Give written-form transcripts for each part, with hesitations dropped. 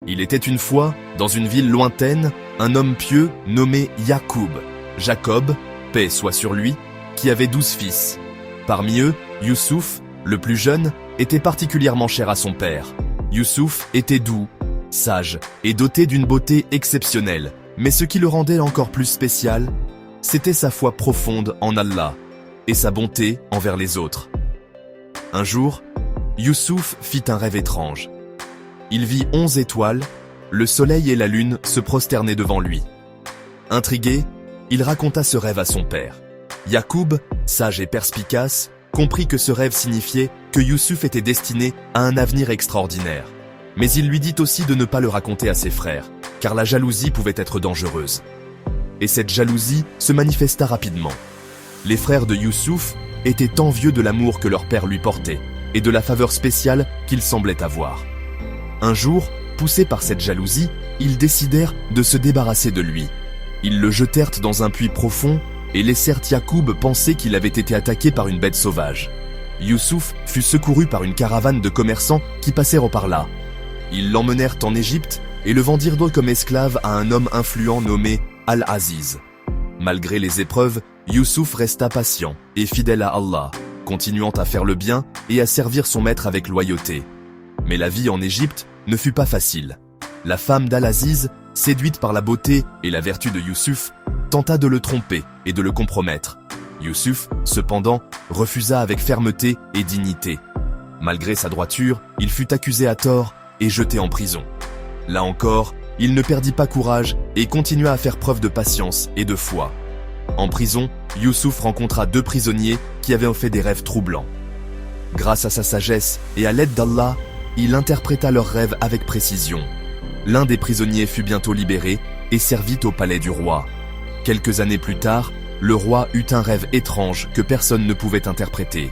Il était une fois, dans une ville lointaine, un homme pieux nommé Yacoub, Jacob, paix soit sur lui, qui avait 12 fils. Parmi eux, Youssouf, le plus jeune, était particulièrement cher à son père. Youssouf était doux, sage et doté d'une beauté exceptionnelle, mais ce qui le rendait encore plus spécial, c'était sa foi profonde en Allah et sa bonté envers les autres. Un jour, Youssouf fit un rêve étrange. Il vit 11 étoiles, le soleil et la lune se prosternaient devant lui. Intrigué, il raconta ce rêve à son père. Yacoub, sage et perspicace, comprit que ce rêve signifiait que Youssouf était destiné à un avenir extraordinaire. Mais il lui dit aussi de ne pas le raconter à ses frères, car la jalousie pouvait être dangereuse. Et cette jalousie se manifesta rapidement. Les frères de Youssouf étaient envieux de l'amour que leur père lui portait et de la faveur spéciale qu'il semblait avoir. Un jour, poussés par cette jalousie, ils décidèrent de se débarrasser de lui. Ils le jetèrent dans un puits profond et laissèrent Yacoub penser qu'il avait été attaqué par une bête sauvage. Youssouf fut secouru par une caravane de commerçants qui passèrent par là. Ils l'emmenèrent en Égypte et le vendirent comme esclave à un homme influent nommé Al-Aziz. Malgré les épreuves, Youssouf resta patient et fidèle à Allah, continuant à faire le bien et à servir son maître avec loyauté. Mais la vie en Égypte ne fut pas facile. La femme d'Al-Aziz, séduite par la beauté et la vertu de Youssouf, tenta de le tromper et de le compromettre. Youssouf, cependant, refusa avec fermeté et dignité. Malgré sa droiture, il fut accusé à tort et jeté en prison. Là encore, il ne perdit pas courage et continua à faire preuve de patience et de foi. En prison, Youssouf rencontra 2 prisonniers qui avaient fait des rêves troublants. Grâce à sa sagesse et à l'aide d'Allah, il interpréta leurs rêves avec précision. L'un des prisonniers fut bientôt libéré et servit au palais du roi. Quelques années plus tard, le roi eut un rêve étrange que personne ne pouvait interpréter.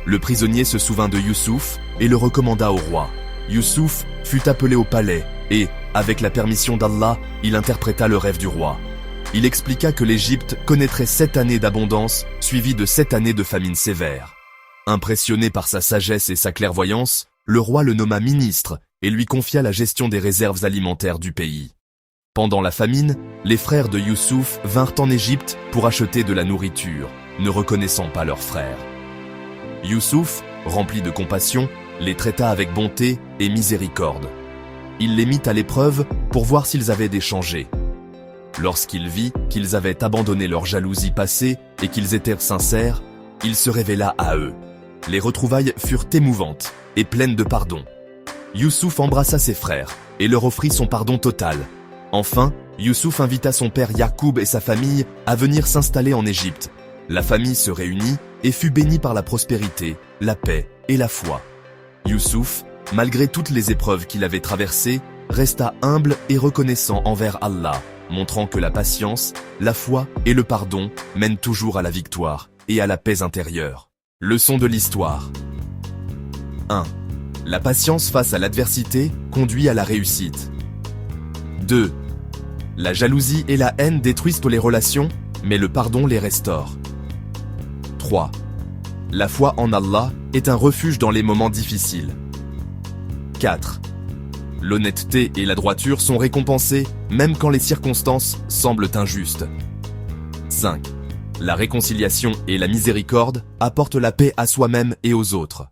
Le prisonnier se souvint de Youssouf et le recommanda au roi. Youssouf fut appelé au palais et, avec la permission d'Allah, il interpréta le rêve du roi. Il expliqua que l'Égypte connaîtrait 7 années d'abondance, suivies de 7 années de famine sévère. Impressionné par sa sagesse et sa clairvoyance, le roi le nomma ministre et lui confia la gestion des réserves alimentaires du pays. Pendant la famine, les frères de Youssouf vinrent en Égypte pour acheter de la nourriture, ne reconnaissant pas leurs frères. Youssouf, rempli de compassion, les traita avec bonté et miséricorde. Il les mit à l'épreuve pour voir s'ils avaient déchangé. Lorsqu'il vit qu'ils avaient abandonné leur jalousie passée et qu'ils étaient sincères, il se révéla à eux. Les retrouvailles furent émouvantes et pleines de pardon. Youssouf embrassa ses frères et leur offrit son pardon total. Enfin, Youssouf invita son père Yacoub et sa famille à venir s'installer en Égypte. La famille se réunit et fut bénie par la prospérité, la paix et la foi. Youssouf, malgré toutes les épreuves qu'il avait traversées, resta humble et reconnaissant envers Allah, montrant que la patience, la foi et le pardon mènent toujours à la victoire et à la paix intérieure. Leçon de l'histoire. 1. La patience face à l'adversité conduit à la réussite. 2. La jalousie et la haine détruisent les relations, mais le pardon les restaure. 3. La foi en Allah est un refuge dans les moments difficiles. 4. L'honnêteté et la droiture sont récompensées, même quand les circonstances semblent injustes. 5. La réconciliation et la miséricorde apportent la paix à soi-même et aux autres.